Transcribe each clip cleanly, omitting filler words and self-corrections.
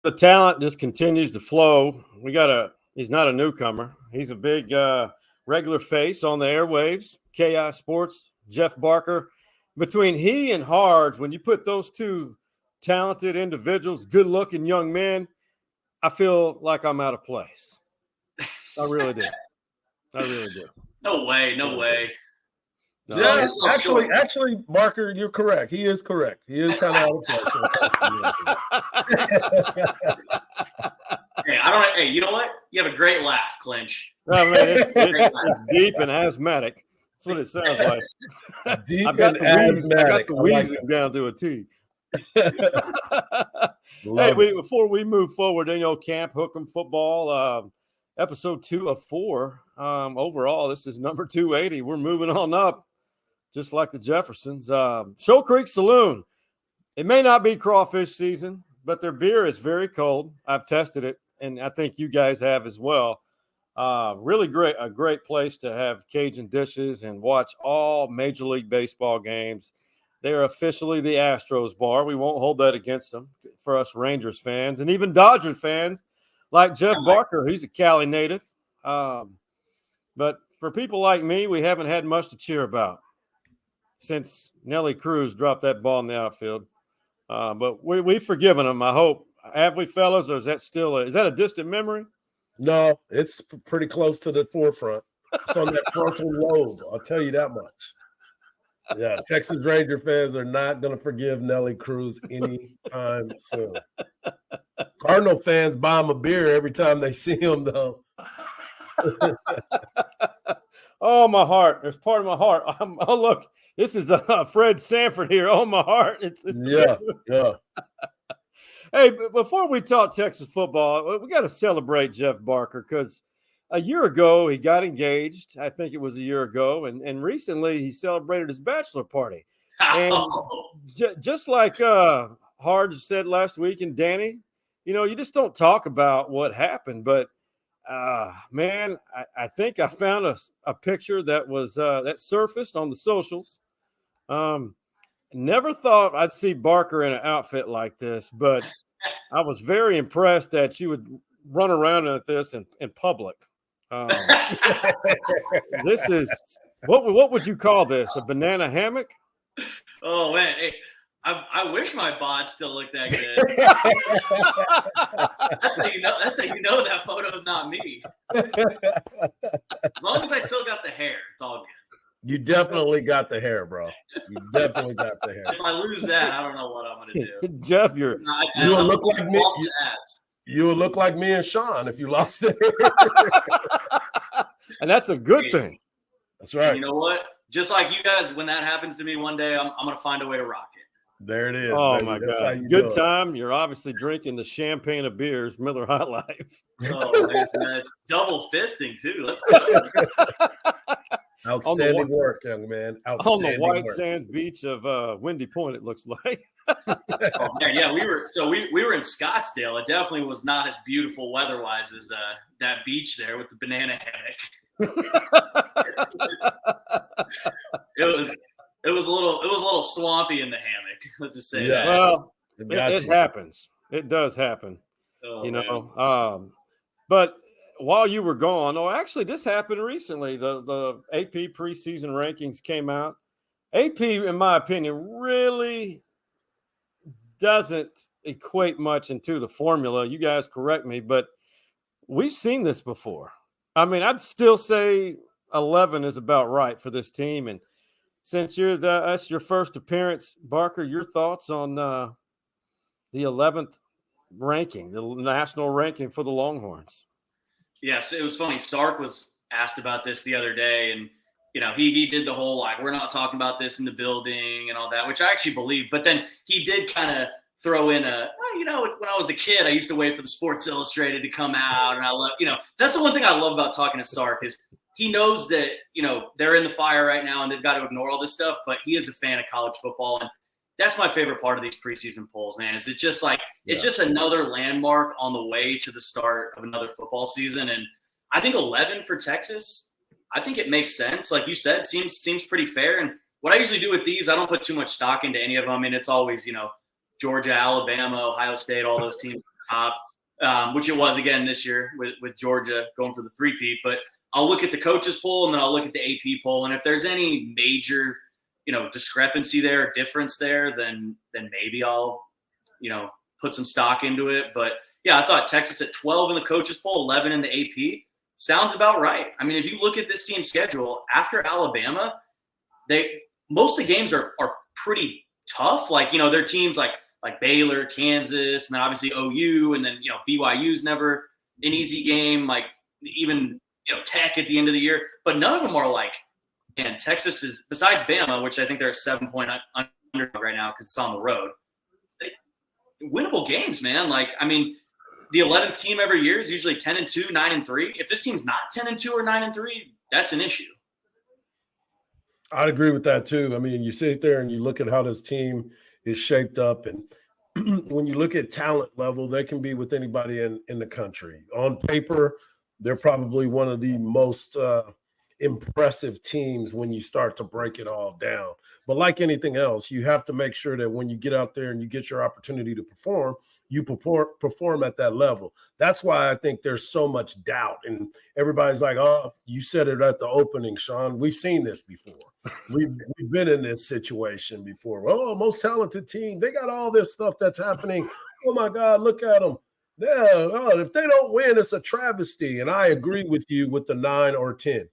The talent just continues to flow. He's not a newcomer. He's a big regular face on the airwaves. KEYE Sports, Jeff Barker. Between he and Hardge, when you put those two talented individuals, good-looking young men, I feel like I'm out of place. I really do. No way. No. Yeah, actually, Barker, you're correct. He is correct. He is kind of out of place. Hey, you know what? You have a great laugh, Clinch. I mean, it's deep and asthmatic. That's what it sounds like. Deep and asthmatic. I got the wheezing down to a T. Hey, before we move forward, Camp Hook'em football, episode 2 of 4. Overall, this is number 280. We're moving on up, just like the Jeffersons. Shoal Creek Saloon. It may not be crawfish season, but their beer is very cold. I've tested it, and I think you guys have as well. Really a great place to have Cajun dishes and watch all Major League Baseball games. They're officially the Astros bar. We won't hold that against them for us Rangers fans and even Dodger fans like Jeff Barker. He's a Cali native. But for people like me, we haven't had much to cheer about since Nelly Cruz dropped that ball in the outfield. But we've forgiven him, I hope. Have we, fellas, or is that a distant memory? No, it's pretty close to the forefront. It's on that frontal lobe. I'll tell you that much. Yeah, Texas Ranger fans are not going to forgive Nelly Cruz anytime soon. Cardinal fans buy him a beer every time they see him, though. Oh, my heart. There's part of my heart. Oh, look, this is Fred Sanford here. Oh, my heart. Yeah. Hey, before we talk Texas football, we got to celebrate Jeff Barker because a year ago he got engaged. I think it was a year ago. And recently he celebrated his bachelor party. And just like Hardge said last week, and Danny, you just don't talk about what happened. But, man, I think I found a picture that was that surfaced on the socials. Never thought I'd see Barker in an outfit like this, but I was very impressed that you would run around at this in public. This is what would you call this? A banana hammock? Oh man, hey, I wish my bod still looked that good. That's how you know that photo is not me. As long as I still got the hair, it's all good. You definitely got the hair, bro. You definitely got the hair. If I lose that, I don't know what I'm going to do. Jeff, you will look like me. You will look like me and Sean if you lost it. And that's a good thing. That's right. You know what? Just like you guys, when that happens to me one day, I'm going to find a way to rock it. There it is. Oh, baby. my That's God. Good time. You're obviously drinking the champagne of beers, Miller High Life. Oh, man, that's double fisting, too. Let's go. Outstanding work, young man. On the white sands beach of Windy Point, it looks like. Oh, man, yeah, we were in Scottsdale. It definitely was not as beautiful weather-wise as that beach there with the banana hammock. It was a little swampy in the hammock. Let's just say that. Well, it happens. It does happen. Oh, but while you were gone, actually, this happened recently. The AP preseason rankings came out. AP, in my opinion, really doesn't equate much into the formula. You guys correct me, but we've seen this before. I mean, I'd still say 11 is about right for this team. And since that's your first appearance, Barker, your thoughts on the 11th ranking, the national ranking for the Longhorns? Yes, it was funny. Sark was asked about this the other day, and he did the whole we're not talking about this in the building and all that, which I actually believe. But then he did kind of throw in when I was a kid, I used to wait for the Sports Illustrated to come out, and I love that's the one thing I love about talking to Sark is he knows that they're in the fire right now and they've got to ignore all this stuff, but he is a fan of college football, and that's my favorite part of these preseason polls, man. Is it just it's just another landmark on the way to the start of another football season. And I think 11 for Texas, I think it makes sense. Like you said, seems pretty fair. And what I usually do with these, I don't put too much stock into any of them. I mean, it's always, Georgia, Alabama, Ohio State, all those teams at top, which it was again this year with Georgia going for the three-peat. But I'll look at the coaches poll and then I'll look at the AP poll. And if there's any major, discrepancy there, difference there, then maybe I'll, put some stock into it. But yeah, I thought Texas at 12 in the coaches poll, 11 in the AP sounds about right. I mean, if you look at this team's schedule after Alabama, most of the games are pretty tough. Like, their teams like Baylor, Kansas, and then obviously OU, and then, BYU's never an easy game, like even, Tech at the end of the year. But none of them are like, man, Texas is, besides Bama, which I think they're a 7-point underdog right now because it's on the road, winnable games, man. Like, I mean, the 11th team every year is usually 10-2, 9-3. If this team's not 10-2 or 9-3, that's an issue. I'd agree with that too. I mean, you sit there and you look at how this team is shaped up, and when you look at talent level, they can be with anybody in the country. On paper, they're probably one of the most impressive teams when you start to break it all down. But like anything else, you have to make sure that when you get out there and you get your opportunity to perform, you perform at that level. That's why I think there's so much doubt. And everybody's like, oh, you said it at the opening, Sean. We've seen this before. We've been in this situation before. Oh, most talented team. They got all this stuff that's happening. Oh, my God, look at them. Yeah, if they don't win, it's a travesty. And I agree with you with the 9 or 10.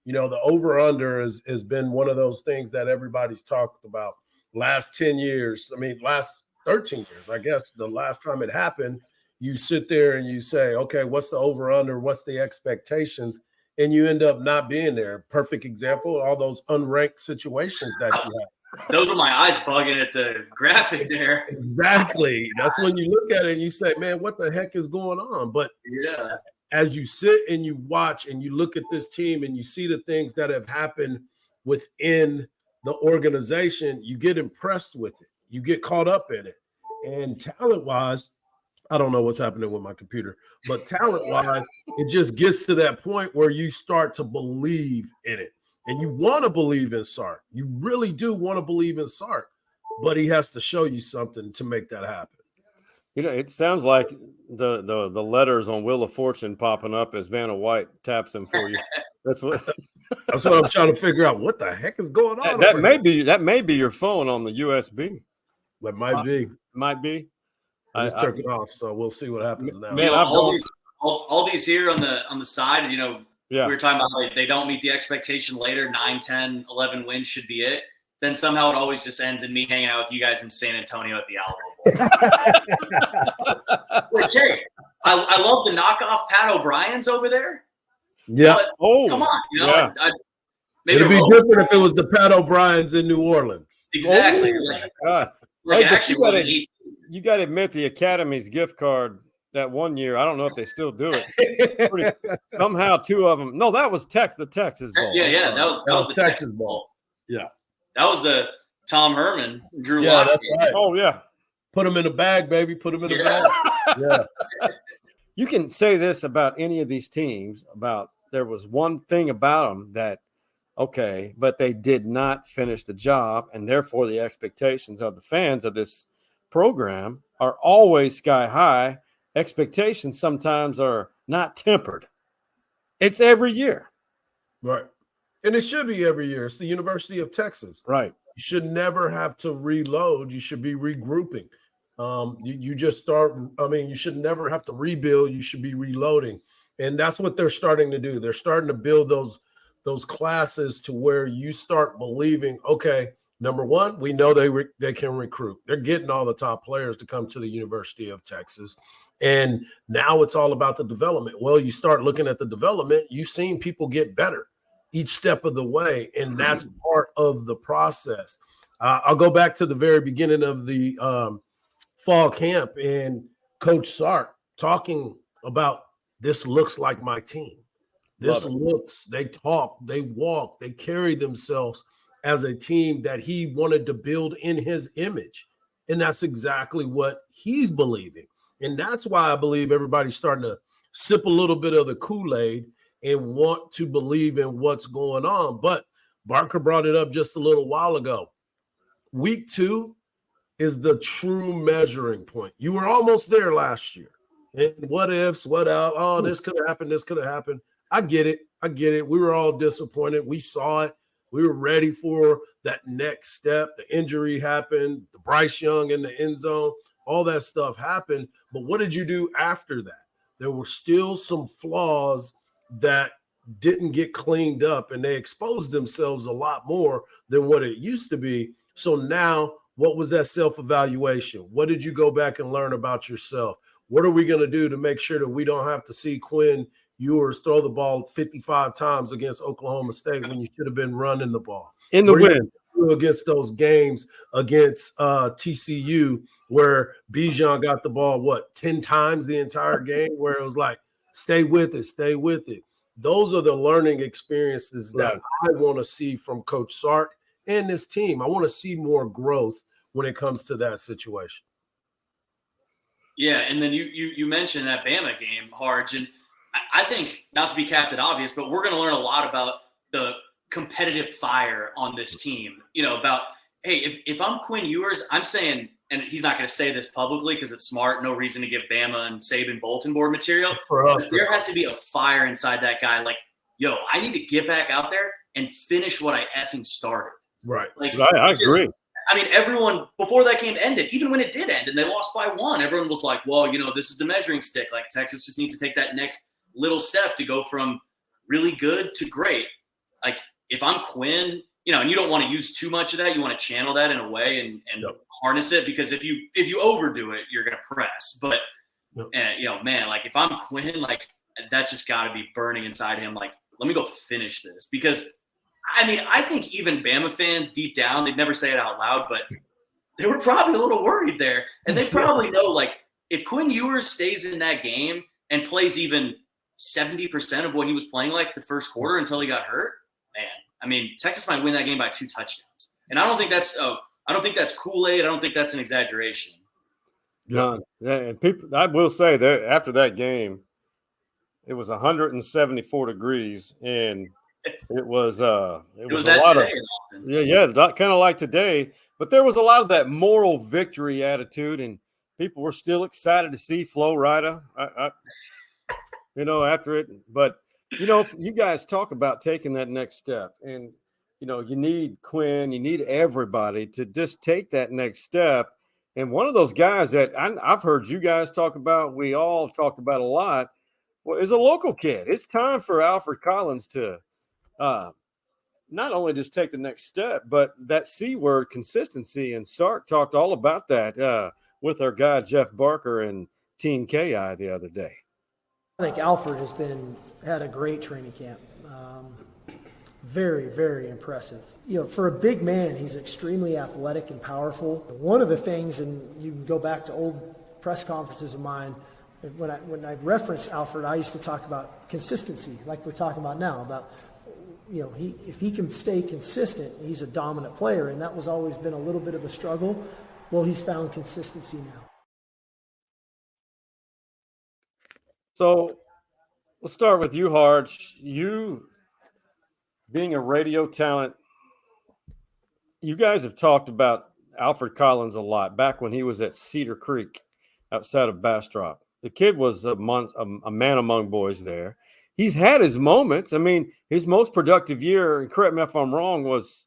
The over-under has been one of those things that everybody's talked about last 10 years. I mean, last 13 years, I guess the last time it happened, you sit there and you say, okay, what's the over-under? What's the expectations? And you end up not being there. Perfect example, all those unranked situations that you have. Those are my eyes bugging at the graphic there. Exactly. That's when you look at it and you say, man, what the heck is going on? But yeah, as you sit and you watch and you look at this team and you see the things that have happened within the organization, you get impressed with it. You get caught up in it. And talent-wise, I don't know what's happening with my computer, but talent-wise, it just gets to that point where you start to believe in it. And you want to believe in Sark. You really do want to believe in Sark, but he has to show you something to make that happen. It sounds like the letters on Wheel of Fortune popping up as Vanna White taps them for you. That's what I'm trying to figure out. What the heck is going on? That may be your phone on the USB. That might be. Might be. I just turned it off, so we'll see what happens now. Man, all these here on the side, we were talking about like, they don't meet the expectation later, 9, 10, 11 wins should be it. Then somehow it always just ends in me hanging out with you guys in San Antonio at the Alamo Bowl. Which, hey, I love the knockoff Pat O'Brien's over there. Yeah. But, come on. It'd be different if it was the Pat O'Brien's in New Orleans. Exactly. You got to admit the Academy's gift card that one year. I don't know if they still do it. Somehow 2 of them. No, that was the Texas Bowl. Yeah. That was the Texas Bowl. Yeah. That was the Tom Herman, Drew Lock. That's right. Oh, yeah. Put them in a bag, baby. Put them in a bag. Yeah. You can say this about any of these teams, about there was one thing about them that, okay, but they did not finish the job, and therefore the expectations of the fans of this program are always sky high. Expectations sometimes are not tempered. It's every year. Right. And it should be every year. It's the University of Texas. Right. You should never have to reload. You should be regrouping. You just start. I mean, you should never have to rebuild. You should be reloading. And that's what they're starting to do. They're starting to build those classes to where you start believing, okay, number one, we know they can recruit. They're getting all the top players to come to the University of Texas. And now it's all about the development. Well, you start looking at the development. You've seen people get better each step of the way, and that's part of the process. I'll go back to the very beginning of the fall camp and Coach Sark talking about this looks like my team. They talk, they walk, they carry themselves as a team that he wanted to build in his image. And that's exactly what he's believing. And that's why I believe everybody's starting to sip a little bit of the Kool-Aid and want to believe in what's going on. But Barker brought it up just a little while ago. Week 2 is the true measuring point. You were almost there last year. And what ifs, what else? Oh, this could have happened. This could have happened. I get it. We were all disappointed. We saw it. We were ready for that next step. The injury happened. The Bryce Young in the end zone. All that stuff happened. But what did you do after that? There were still some flaws that didn't get cleaned up, and they exposed themselves a lot more than what it used to be. So now, what was that self-evaluation? What did you go back and learn about yourself? What are we going to do to make sure that we don't have to see Quinn Ewers throw the ball 55 times against Oklahoma State when you should have been running the ball? In the win. Against those games against TCU where Bijan got the ball, 10 times the entire game, where it was like, stay with it. Those are the learning experiences that I want to see from Coach Sark and this team. I want to see more growth when it comes to that situation. Yeah, and then you mentioned that Bama game, Hardge, and I think, not to be Captain Obvious, but we're going to learn a lot about the competitive fire on this team. About, hey, if I'm Quinn Ewers, I'm saying, and he's not going to say this publicly because it's smart, no reason to give Bama and Saban bulletin board material. For us, there has to be a fire inside that guy. Like, yo, I need to get back out there and finish what I effing started. Right. Like, I agree. I mean, everyone, before that game ended, even when it did end and they lost by 1, everyone was like, well, this is the measuring stick. Like, Texas just needs to take that next little step to go from really good to great. Like, if I'm Quinn, and you don't want to use too much of that, you want to channel that in a way and harness it, because if you overdo it, you're going to press. But, man, like, if I'm Quinn, like, that just got to be burning inside him. Like, let me go finish this, because I mean, I think even Bama fans deep down, they'd never say it out loud, but they were probably a little worried there. And they probably know, like, if Quinn Ewers stays in that game and plays even 70% of what he was playing like the first quarter until he got hurt, man, I mean, Texas might win that game by 2 touchdowns. And I don't think that's Kool-Aid. I don't think that's an exaggeration. Yeah, and people, I will say that after that game, it was 174 degrees, and it was that a lot today, kind of like today. But there was a lot of that moral victory attitude, and people were still excited to see Flo Rida. After it, but you guys talk about taking that next step, and you need Quinn, you need everybody to just take that next step. And one of those guys that I've heard you guys talk about, we all talked about a lot, is a local kid. It's time for Alfred Collins to not only just take the next step, but that C word, consistency. And Sark talked all about that with our guy Jeff Barker and Team KEYE the other day. I think Alfred had a great training camp. Very, very impressive. For a big man, he's extremely athletic and powerful. One of the things, and you can go back to old press conferences of mine, when I reference Alfred, I used to talk about consistency, like we're talking about now, about if he can stay consistent, he's a dominant player, and that was always been a little bit of a struggle. Well, he's found consistency now. So let's start with you, Hardge. You being a radio talent, you guys have talked about Alfred Collins a lot back when he was at Cedar Creek outside of Bastrop. The kid was a man among boys there. He's had his moments. I mean, his most productive year, and correct me if I'm wrong, was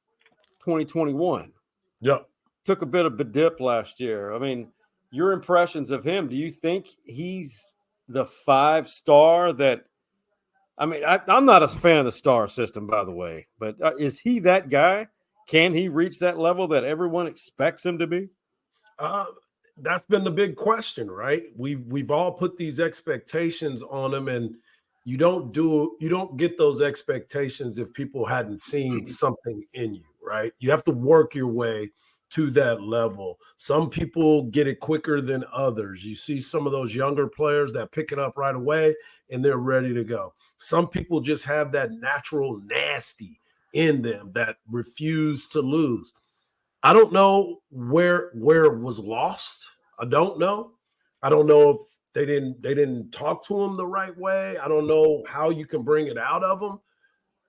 2021. Yep. Took a bit of a dip last year. I mean, your impressions of him, do you think he's the 5-star that – I mean, I'm not a fan of the star system, by the way, but is he that guy? Can he reach that level that everyone expects him to be? That's been the big question, right? We've all put these expectations on him, and you don't get those expectations if people hadn't seen something in you, right? You have to work your way to that level. Some people get it quicker than others. You see some of those younger players that pick it up right away and they're ready to go. Some people just have that natural nasty in them that refuse to lose. I don't know where it was lost. I don't know. I don't know if they didn't talk to him the right way. I don't know how you can bring it out of him.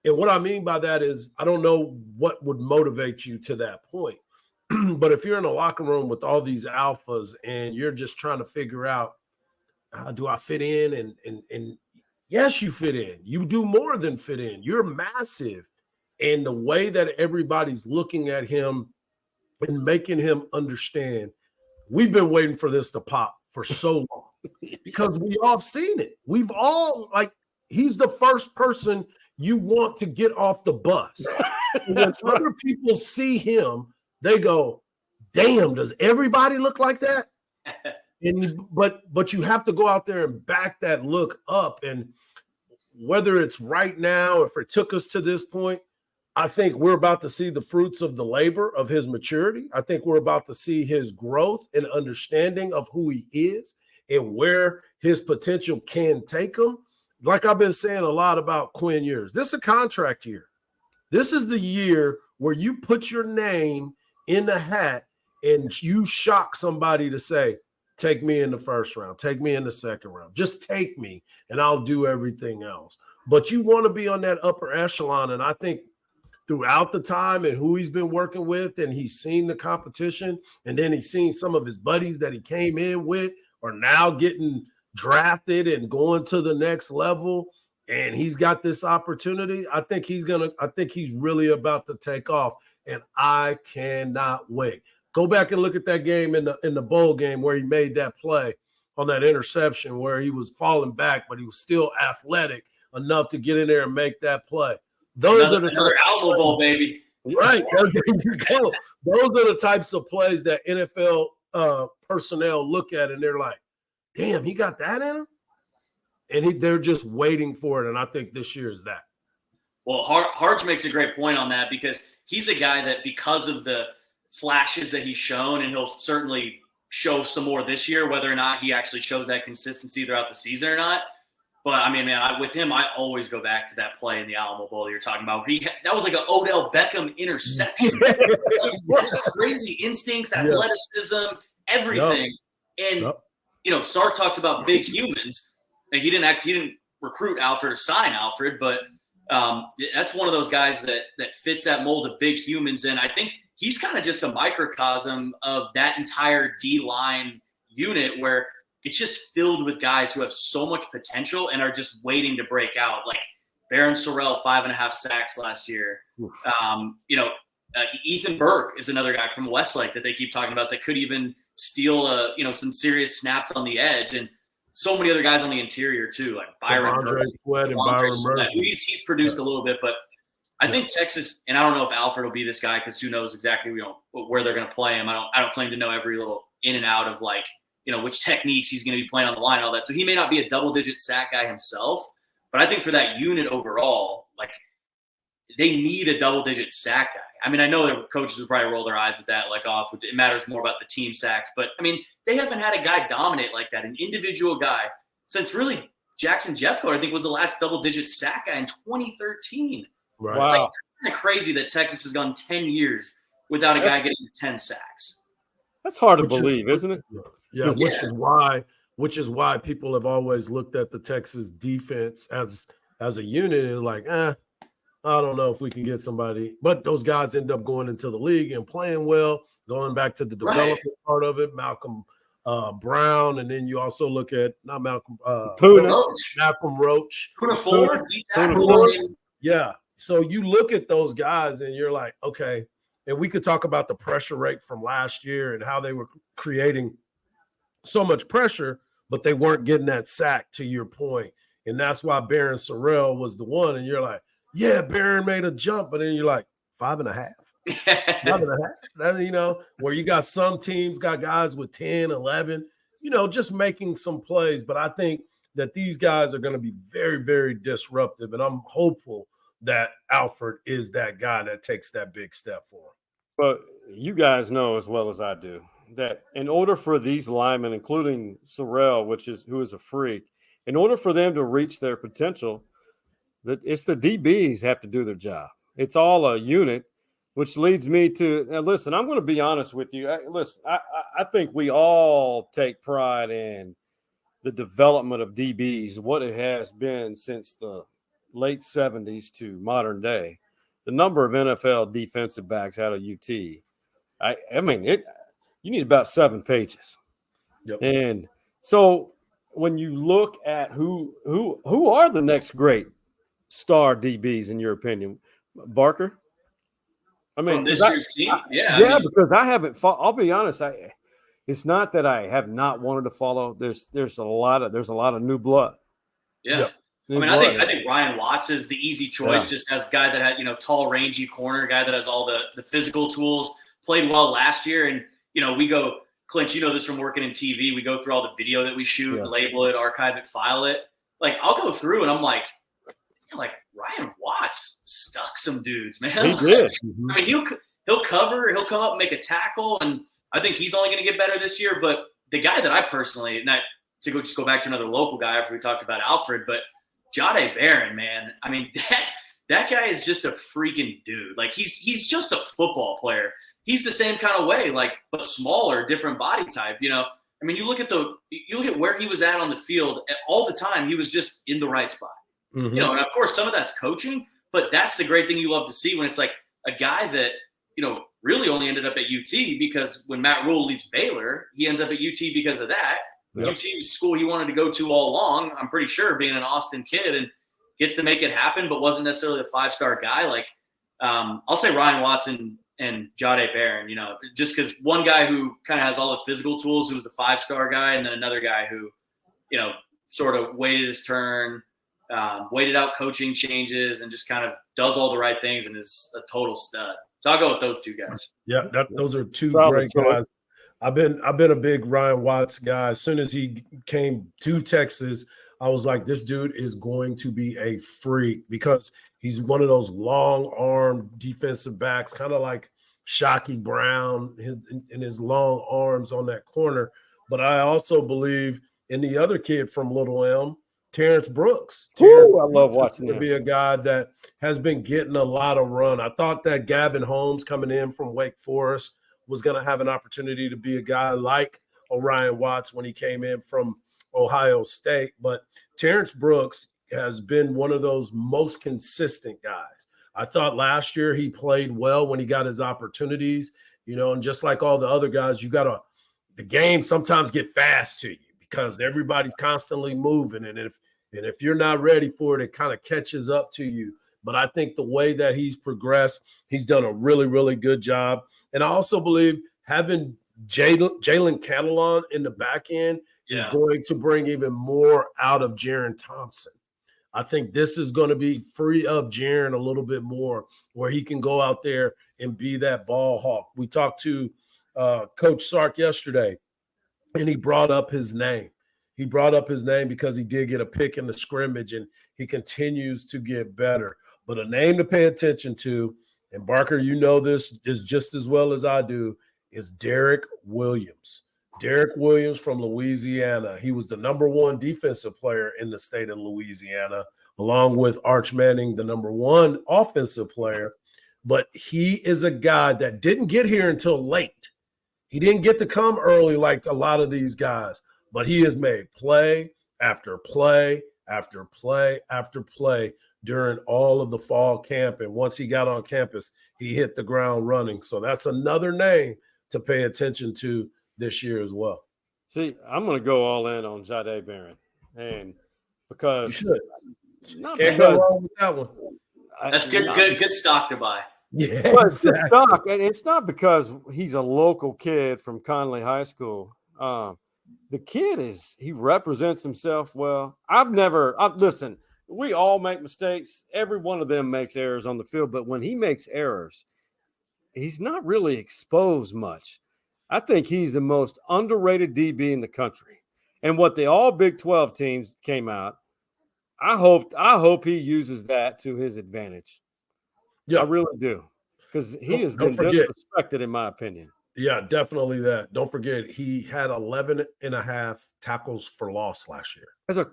And what I mean by that is I don't know what would motivate you to that point. But if you're in a locker room with all these alphas and you're just trying to figure out, how do I fit in? And yes, you fit in. You do more than fit in. You're massive. And the way that everybody's looking at him and making him understand, we've been waiting for this to pop for so long because we all seen it. We've all, like, he's the first person you want to get off the bus. When other people see him, they go, damn, does everybody look like that? And but you have to go out there and back that look up. And whether it's right now, if it took us to this point, I think we're about to see the fruits of the labor of his maturity. I think we're about to see his growth and understanding of who he is and where his potential can take him. Like I've been saying a lot about Quinn Ewers, this is a contract year. This is the year where you put your name in the hat and you shock somebody to say, take me in the first round, take me in the second round, just take me and I'll do everything else. But you want to be on that upper echelon. And I think throughout the time and who he's been working with, and he's seen the competition, and then he's seen some of his buddies that he came in with are now getting drafted and going to the next level, and he's got this opportunity. I think he's really about to take off, and I cannot wait. Go back and look at that game in the bowl game where he made that play on that interception where he was falling back, but he was still athletic enough to get in there and make that play. Those are the Alamo Bowl, baby. Right. There you go. Those are the types of plays that NFL personnel look at and they're like, damn, he got that in him? And they're just waiting for it. And I think this year is that. Well, Hardge makes a great point on that because he's a guy that, because of the flashes that he's shown, and he'll certainly show some more this year, whether or not he actually shows that consistency throughout the season or not. But, I mean, man, with him, I always go back to that play in the Alamo Bowl you're talking about. That was like an Odell Beckham interception. Crazy instincts, athleticism, everything. Yep. And, Sark talks about big humans. And he didn't recruit Alfred or sign Alfred, but that's one of those guys that fits that mold of big humans. And I think he's kind of just a microcosm of that entire D-line unit where it's just filled with guys who have so much potential and are just waiting to break out. Like Baron Sorrell, 5.5 sacks last year. Ethan Burke is another guy from Westlake that they keep talking about that could even steal some serious snaps on the edge. And so many other guys on the interior too, like Byron Murphy. He's produced a little bit, but I think Texas, and I don't know if Alfred will be this guy because who knows exactly where they're going to play him. I don't claim to know every little in and out of which techniques he's going to be playing on the line and all that. So he may not be a double-digit sack guy himself, but I think for that unit overall, they need a double-digit sack guy. I mean, I know the coaches would probably roll their eyes at that, it matters more about the team sacks. But, I mean, they haven't had a guy dominate like that, an individual guy, since really Jackson Jeffcoat, I think, was the last double-digit sack guy in 2013. Right. Wow. It's kind of crazy that Texas has gone 10 years without a guy getting 10 sacks. That's hard to believe, isn't it? Yeah, which is why people have always looked at the Texas defense as a unit and like, I don't know if we can get somebody. But those guys end up going into the league and playing well, going back to the development part of it, Malcolm Brown, and then you also look at not Malcolm Malcolm Roach. Puna Ford. Yeah. So you look at those guys and you're like, okay, and we could talk about the pressure rate from last year and how they were creating so much pressure, but they weren't getting that sack, to your point. And that's why Baron Sorrell was the one. And you're like, yeah, Baron made a jump, but then you're like 5.5. 5.5. Where you got some teams got guys with 10, 11, just making some plays. But I think that these guys are going to be very, very disruptive. And I'm hopeful that Alfred is that guy that takes that big step for him. But you guys know as well as I do that in order for these linemen, including Sorrell, who is a freak, in order for them to reach their potential, that it's the DBs have to do their job. It's all a unit, which leads me to listen. I'm going to be honest with you. I think we all take pride in the development of DBs, what it has been since the late 70s to modern day. The number of NFL defensive backs out of UT, you need about 7 pages. Yep. And so when you look at who are the next great star DBs in your opinion, Barker? I mean, from this year's team, because I haven't. I'll be honest. It's not that I have not wanted to follow. There's a lot of new blood. Yeah. Yep. I think Ryan Watts is the easy choice, just as a guy that had, tall, rangy corner, guy that has all the physical tools, played well last year. And, we go, Clint, this from working in TV. We go through all the video that we shoot, label it, archive it, file it. Like, I'll go through and I'm like Ryan Watts stuck some dudes, man. He did. I mean, he'll cover, he'll come up and make a tackle. And I think he's only going to get better this year. But the guy that I personally, not to go back to another local guy after we talked about Alfred, but Jahdae Barron, man. I mean, that guy is just a freaking dude. Like, he's just a football player. He's the same kind of way, like, but smaller, different body type. I mean, you look at where he was at on the field all the time. He was just in the right spot. Mm-hmm. And of course, some of that's coaching, but that's the great thing you love to see when it's like a guy that really only ended up at UT because when Matt Rule leaves Baylor, he ends up at UT because of that. Yep. UT was school he wanted to go to all along, I'm pretty sure, being an Austin kid, and gets to make it happen, but wasn't necessarily a five-star guy. Like, I'll say Ryan Watson and Jahdae Barron, just because one guy who kind of has all the physical tools, who was a five-star guy, and then another guy who, sort of waited his turn, waited out coaching changes, and just kind of does all the right things and is a total stud. So I'll go with those two guys. Yeah, those are two Solid great guys. I've been a big Ryan Watts guy. As soon as he came to Texas, I was like, this dude is going to be a freak because he's one of those long-armed defensive backs, kind of like Shockey Brown in his long arms on that corner. But I also believe in the other kid from Little Elm, Terrence Brooks. I love watching him. To be a guy that has been getting a lot of run. I thought that Gavin Holmes coming in from Wake Forest was going to have an opportunity to be a guy like Orion Watts when he came in from Ohio State. But Terrence Brooks has been one of those most consistent guys. I thought last year he played well when he got his opportunities, and just like all the other guys, the game sometimes get fast to you because everybody's constantly moving. And if you're not ready for it, it kind of catches up to you. But I think the way that he's progressed, he's done a really, really good job. And I also believe having Jalen Catalon in the back end is going to bring even more out of Jaron Thompson. I think this is going to be free up Jaron a little bit more where he can go out there and be that ball hawk. We talked to Coach Sark yesterday, and he brought up his name. He brought up his name because he did get a pick in the scrimmage, and he continues to get better. But a name to pay attention to, and Barker, this is just as well as I do, is Derek Williams. Derek Williams from Louisiana. He was the number one defensive player in the state of Louisiana, along with Arch Manning, the number one offensive player. But he is a guy that didn't get here until late. He didn't get to come early like a lot of these guys, but he has made play after play after play after play during all of the fall camp. And once he got on campus, he hit the ground running. So that's another name to pay attention to this year as well. See, I'm going to go all in on Jahdae Barron. And because you should. Can't go wrong with that one. That's good stock to buy. Yeah, well, exactly. Stock, and it's not because he's a local kid from Conley High School. The kid he represents himself well. Listen, we all make mistakes. Every one of them makes errors on the field, but when he makes errors, he's not really exposed much. I think he's the most underrated DB in the country. And what the all Big 12 teams came out, I hope he uses that to his advantage. Yeah, I really do. Because he has been disrespected, in my opinion. Yeah, definitely that. Don't forget, he had 11 and a half tackles for loss last year.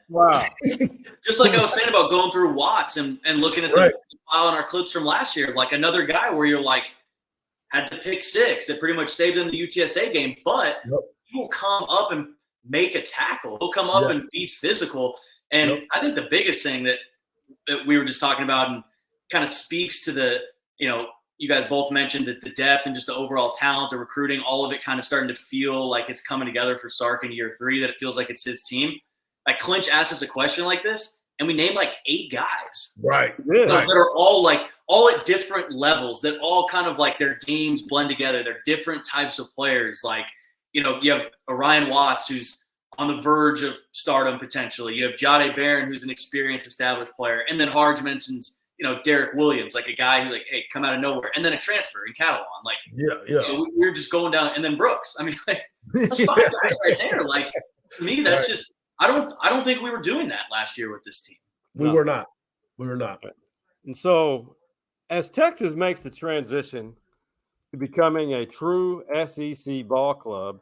Wow. Just like I was saying about going through Watts and looking at the file in our clips from last year, like another guy where you're like, had to pick six that pretty much saved them the UTSA game, but he will come up and make a tackle. He'll come up and be physical. And I think the biggest thing that we were just talking about and kind of speaks to the, you guys both mentioned that the depth and just the overall talent, the recruiting, all of it kind of starting to feel like it's coming together for Sark in year 3, that it feels like it's his team. Like Clinch asked us a question like this, and we named like 8 guys. Right. That are all at different levels, that all kind of like their games blend together. They're different types of players. Like, you have Orion Watts, who's on the verge of stardom potentially. You have Jade Barron, who's an experienced, established player. And then Hardge mentions, Derek Williams, like a guy who come out of nowhere. And then a transfer in Catalan. Like, we're just going down. And then Brooks. I mean, that's 5 guys right there. Like, to me, that's just – I don't think we were doing that last year with this team. We were not. And so as Texas makes the transition to becoming a true SEC ball club,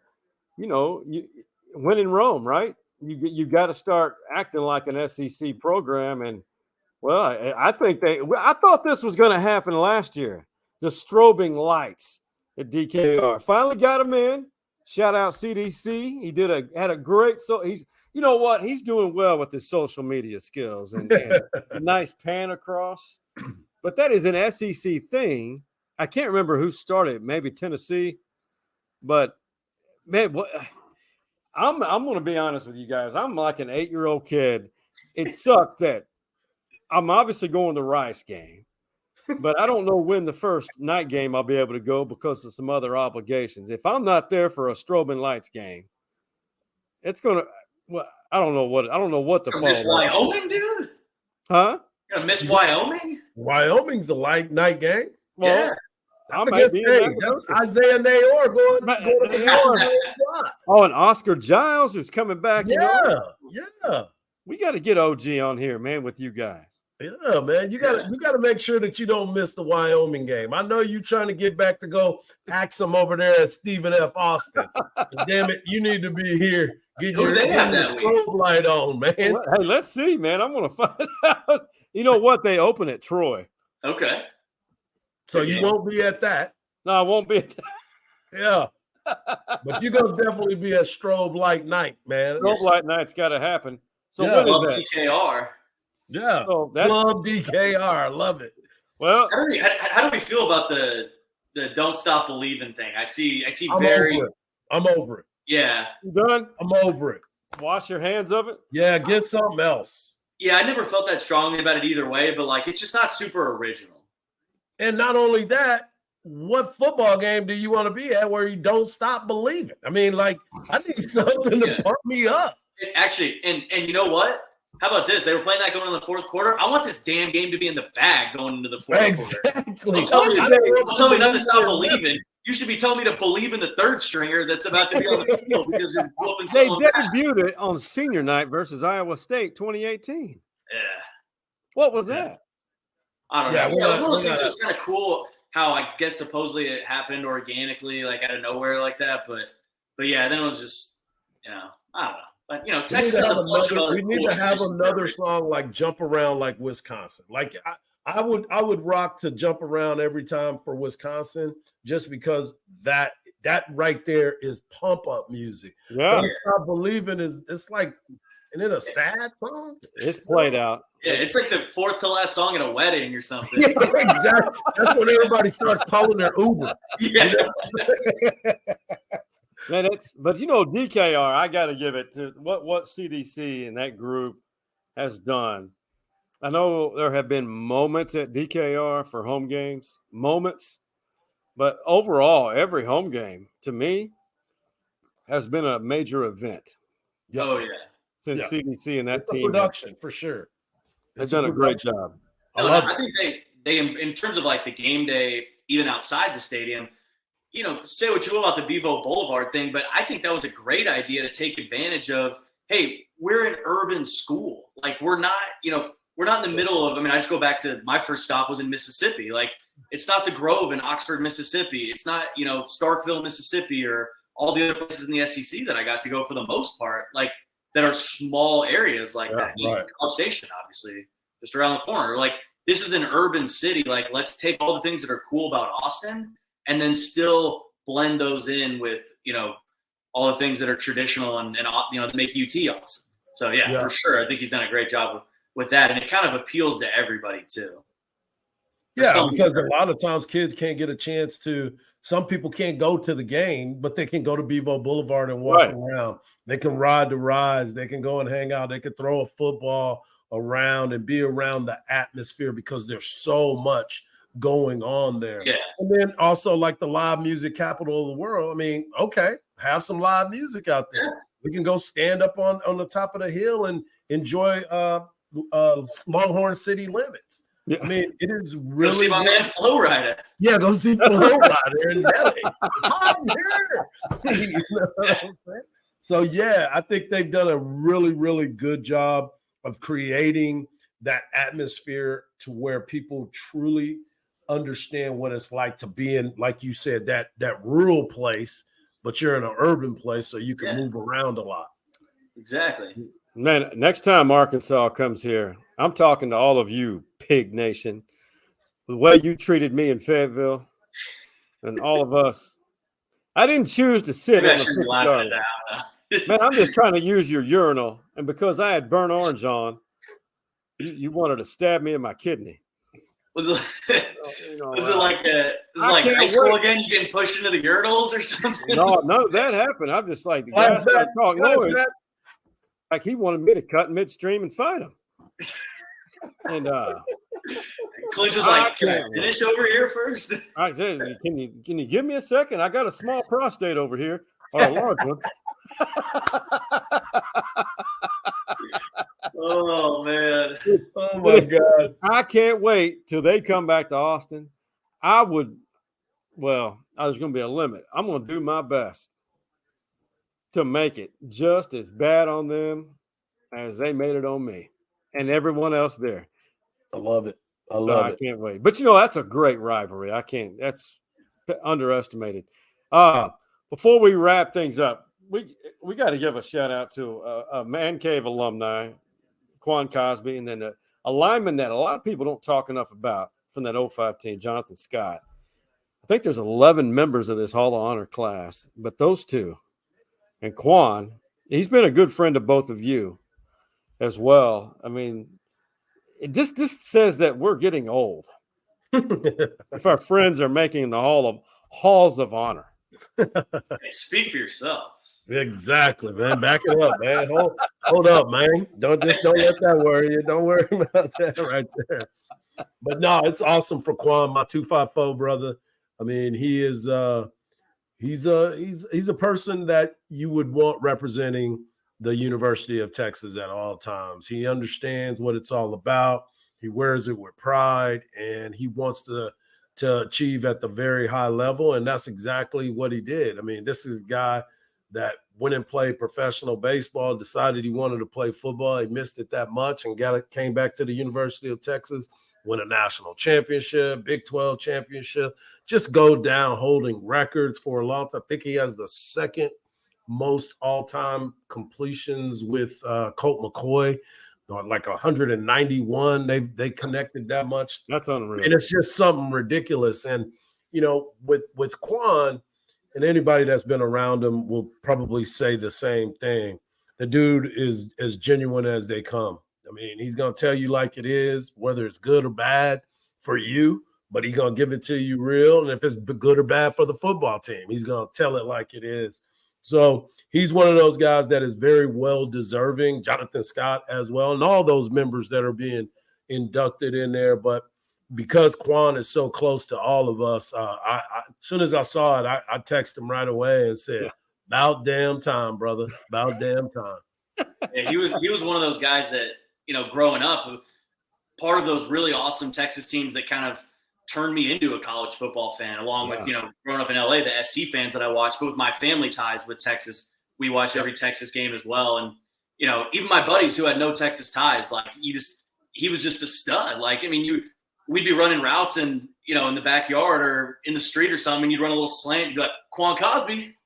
when in Rome, right? You got to start acting like an SEC program. And, well, I thought this was going to happen last year. The strobing lights at DKR. Finally got him in. Shout out CDC. He had a great – he's – you know what? He's doing well with his social media skills and a nice pan across. But that is an SEC thing. I can't remember who started it, maybe Tennessee. But, man, I'm going to be honest with you guys. I'm like an 8-year-old kid. It sucks that I'm obviously going to the Rice game, but I don't know when the first night game I'll be able to go because of some other obligations. If I'm not there for a strobing lights game, it's going to – well, I don't know what to follow. Miss Wyoming, dude? Huh? You're gonna miss Wyoming? Wyoming's a night game. Well, yeah. That's Isaiah Nayor going to the spot. Oh, and Oscar Giles who's coming back. Yeah. We got to get OG on here, man, with you guys. Yeah, man. You gotta make sure that you don't miss the Wyoming game. I know you're trying to get back to go axe them over there at Stephen F. Austin. Damn it, you need to be here. Get your strobe light on, man. Hey, let's see, man. I'm gonna find out. You know what? They open at Troy. Okay. So you won't be at that. No, I won't be at that. Yeah. But you're gonna definitely be at strobe light night, man. Strobe light night's gotta happen. So yeah. what is that? DKR. Yeah. So that's Club DKR. Love it. Well, how do we feel about the don't stop believing thing? I see I'm over it. Yeah. You done? I'm over it. Wash your hands of it? Yeah, get something else. Yeah, I never felt that strongly about it either way, but it's just not super original. And not only that, what football game do you want to be at where you don't stop believing? I mean, I need something to pump me up. Actually, and you know what? How about this? They were playing that going into the fourth quarter. I want this damn game to be in the bag going into the fourth quarter. Don't tell me not to stop believing. You should be telling me to believe in the third stringer that's about to be on the field because you're whooping someone. They debuted it on senior night versus Iowa State 2018. Yeah. What was that? I don't know. It was one of those things that was kind of cool how I guess supposedly it happened organically, out of nowhere like that. But yeah, then it was just, I don't know. But Texas has a bunch of other. We need to have another song like "Jump Around" like Wisconsin. I would rock to "Jump Around" every time for Wisconsin, just because that right there is pump up music. Yeah, I believe in it's like, and it a sad song. It's played out. Yeah, it's like the fourth to last song at a wedding or something. Yeah, exactly. That's when everybody starts calling their Uber. Yeah. Man, but DKR, I got to give it to what CDC and that group has done. I know there have been moments at DKR for home games, but overall, every home game to me has been a major event. Oh yeah, since CDC and that team production for sure. They've done a great job. I think they in terms of the game day, even outside the stadium. Say what you will about the Bevo Boulevard thing, but I think that was a great idea to take advantage of, hey, we're an urban school. We're not in the middle of, I just go back to my first stop was in Mississippi. It's not the Grove in Oxford, Mississippi. It's not, Starkville, Mississippi, or all the other places in the SEC that I got to go for the most part, that are small areas that. Right. College Station, obviously, just around the corner. This is an urban city. Let's take all the things that are cool about Austin and then still blend those in with, all the things that are traditional and that make UT awesome. So, for sure. I think he's done a great job with that. And it kind of appeals to everybody, too. Yeah, because a lot of times kids can't get a chance to. Some people can't go to the game, but they can go to Bevo Boulevard and walk around. They can ride the rides. They can go and hang out. They can throw a football around and be around the atmosphere because there's so much going on there. Yeah. And then also like the live music capital of the world. I mean, okay, have some live music out there. Yeah. We can go stand up on the top of the hill and enjoy Longhorn City Limits. Yeah. I mean, it is really. Go see my man Flo Rida. Yeah, go see Flo Rida in Nelly. I'm here. You know what I'm saying? So, yeah, I think they've done a really, really good job of creating that atmosphere to where people truly understand what it's like to be in, like you said, that rural place, but you're in an urban place, so you can move around a lot. Exactly. Man, next time Arkansas comes here, I'm talking to all of you, Pig Nation. The way you treated me in Fayetteville and all of us. I didn't choose to sit in the Man, I'm just trying to use your urinal, and because I had burnt orange on, you wanted to stab me in my kidney. Was it like high school again? You getting pushed into the urinals or something? No, none of that happened. I'm just like, the guy started talking noise. Like he wanted me to cut midstream and fight him. And Clinch was like, "Can I finish over here first?" I said, "Can you give me a second? I got a small prostate over here, or a large one." Oh man! Oh my God! I can't wait till they come back to Austin. There's going to be a limit. I'm going to do my best to make it just as bad on them as they made it on me and everyone else there. I love it. I can't wait. But, that's a great rivalry. That's underestimated. Before we wrap things up, we got to give a shout out to a Man Cave alumni, Quan Cosby, and then a lineman that a lot of people don't talk enough about from that 05 team, Jonathan Scott. I think there's 11 members of this Hall of Honor class, but those two and Quan, he's been a good friend of both of you as well. I mean, it just says that we're getting old. If our friends are making the halls of honor. Hey, speak for yourselves. Exactly, man. Back it up, man. Hold up, man. Don't let that worry you. Don't worry about that right there. But no, it's awesome for Quan, my 254 brother. I mean, he is he's a person that you would want representing the University of Texas at all times. He understands what it's all about. He wears it with pride, and he wants to achieve at the very high level, and that's exactly what he did. I mean, this is a guy that went and played professional baseball, decided he wanted to play football. He missed it that much and came back to the University of Texas, win a national championship, Big 12 championship, just go down holding records for a long time. I think he has the second most all-time completions with Colt McCoy, like 191. They connected that much. That's unreal. And it's just something ridiculous. And, with Quan, and anybody that's been around him will probably say the same thing. The dude is as genuine as they come. I mean, he's going to tell you like it is, whether it's good or bad for you, but he's going to give it to you real. And if it's good or bad for the football team, he's going to tell it like it is. So he's one of those guys that is very well deserving, Jonathan Scott as well, and all those members that are being inducted in there. But because Quan is so close to all of us, as soon as I saw it, I texted him right away and said, "About damn time, brother. About damn time." Yeah, he was one of those guys that, growing up, part of those really awesome Texas teams that kind of turned me into a college football fan, along with, growing up in LA, the SC fans that I watched, but with my family ties with Texas, we watch every Texas game as well. And, even my buddies who had no Texas ties, like he was just a stud. Like, I mean, we'd be running routes and, in the backyard or in the street or something, and you'd run a little slant, you'd be like, Quan Cosby.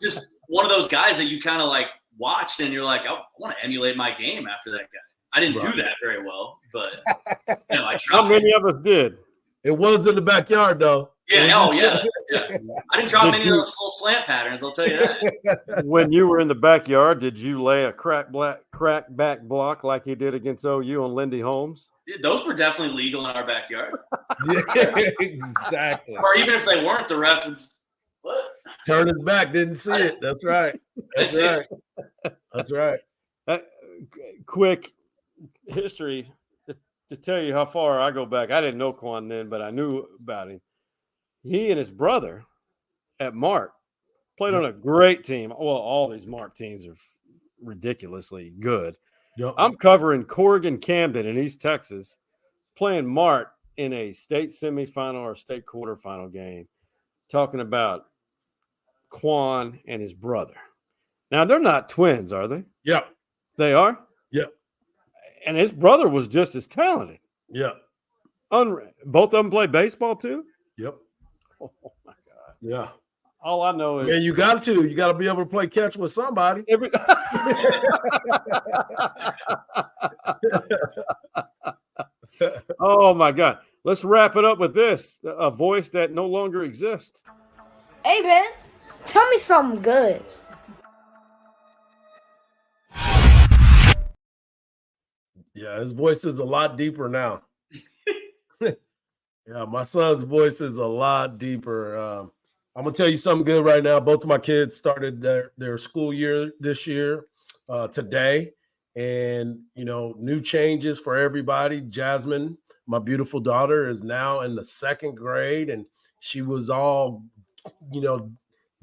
Just one of those guys that you kind of like watched and you're like, I want to emulate my game after that guy. I didn't do that very well, but I tried. How many of us did? It was in the backyard, though. Yeah, yeah. I didn't draw many of those little slant patterns, I'll tell you that. When you were in the backyard, did you lay a crack back block like he did against OU on Lindy Holmes? Yeah, those were definitely legal in our backyard. Yeah, exactly. Or even if they weren't, the ref would, what? Turn his back, didn't see it. That's right. That's right. That's right. Quick history to tell you how far I go back. I didn't know Quan then, but I knew about him. He and his brother at Mart played on a great team. Well, all these Mart teams are ridiculously good. Yep. I'm covering Corrigan Camden in East Texas, playing Mart in a state semifinal or state quarterfinal game, talking about Quan and his brother. Now, they're not twins, are they? Yeah. They are? Yeah. And his brother was just as talented. Yeah. Both of them play baseball too? Yep. Oh, my God. Yeah. All I know is. And you got to. You got to be able to play catch with somebody. Oh, my God. Let's wrap it up with this. A voice that no longer exists. Hey, man. Tell me something good. Yeah, his voice is a lot deeper now. Yeah, my son's voice is a lot deeper. I'm going to tell you something good right now. Both of my kids started their school year this year, today. And, new changes for everybody. Jasmine, my beautiful daughter, is now in the 2nd grade. And she was all,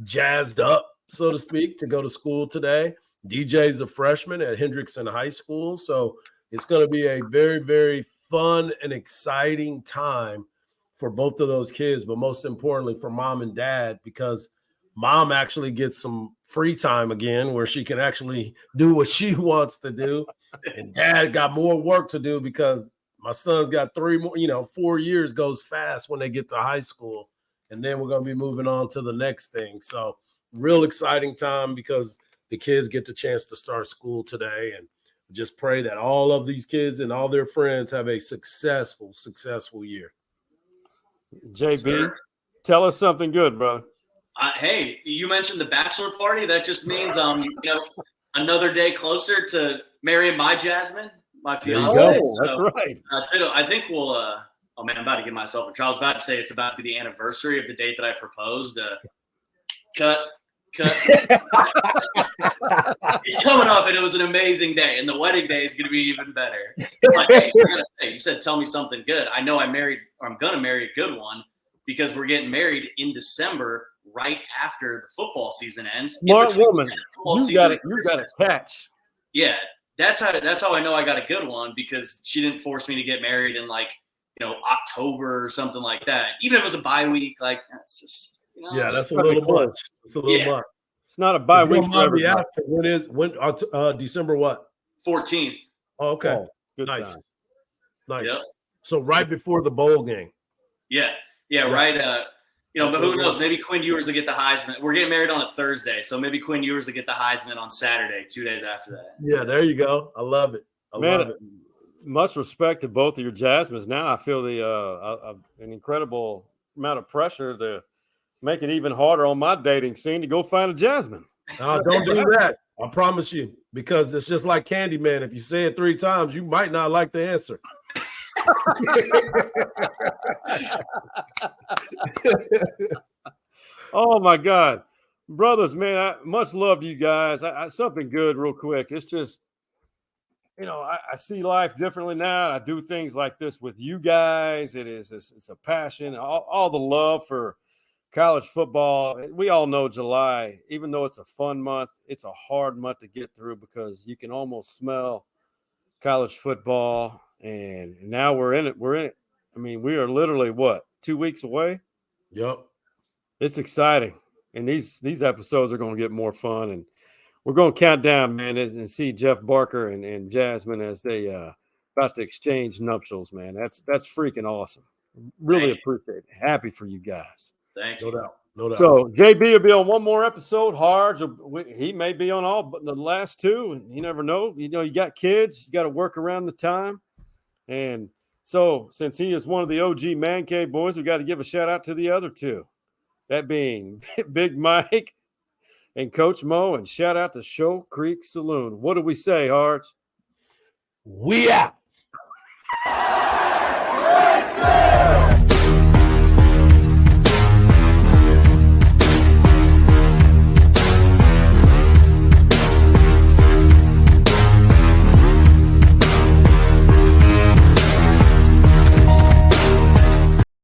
jazzed up, so to speak, to go to school today. DJ's a freshman at Hendrickson High School. So it's going to be a very, very fun and exciting time for both of those kids, but most importantly for mom and dad, because mom actually gets some free time again where she can actually do what she wants to do. And dad got more work to do because my son's got 3 more, 4 years goes fast when they get to high school. And then we're going to be moving on to the next thing. So real exciting time because the kids get the chance to start school today. And just pray that all of these kids and all their friends have a successful year. JB, sir, tell us something good, brother. Hey, you mentioned the bachelor party. That just means, another day closer to marrying my Jasmine, my fiance. That's right. I think we'll. Oh man, I'm about to give myself a trial. I was about to say it's about to be the anniversary of the date that I proposed. Cut. It's coming up, and it was an amazing day, and the wedding day is going to be even better. Like, hey, I gotta say, you said tell me something good. I know I'm going to marry a good one because we're getting married in December, right after the football season ends. Smart woman, you got it catch. Yeah, that's how I know I got a good one because she didn't force me to get married in October or something like that. Even if it was a bye week, that's just. Yeah, that's a little much. It's a little much. It's not a bye week. When December what? 14th. Oh, okay. Oh, good nice. Time. Nice. Yep. So right before the bowl game. Yeah, right. But who knows? Maybe Quinn Ewers will get the Heisman. We're getting married on a Thursday, so maybe Quinn Ewers will get the Heisman on Saturday, 2 days after that. Yeah, there you go. I love it. I love it. Much respect to both of your Jasmines. Now I feel an incredible amount of pressure to make it even harder on my dating scene to go find a Jasmine. Don't do that. I promise you, because it's just like Candyman. If you say it 3 times, you might not like the answer. Oh my God, brothers, man! I much love to you guys. Something good, real quick. It's just, I see life differently now. I do things like this with you guys. It's a passion. All the love for college football. We all know July, even though it's a fun month, it's a hard month to get through because you can almost smell college football. And now we're in it. I mean, we are literally 2 weeks away? Yep. It's exciting. And these episodes are going to get more fun. And we're going to count down, man, and see Jeff Barker and Jasmine as they about to exchange nuptials, man. That's freaking awesome. Really appreciate it. Happy for you guys. Thank you. No doubt. So JB will be on one more episode. Hardge, he may be on all but the last 2. And you never know. You got kids. You got to work around the time. And So since he is one of the OG Man Cave boys, we got to give a shout out to the other two, that being Big Mike and Coach Mo, and shout out to Shoal Creek Saloon. What do we say, Hardge? We out.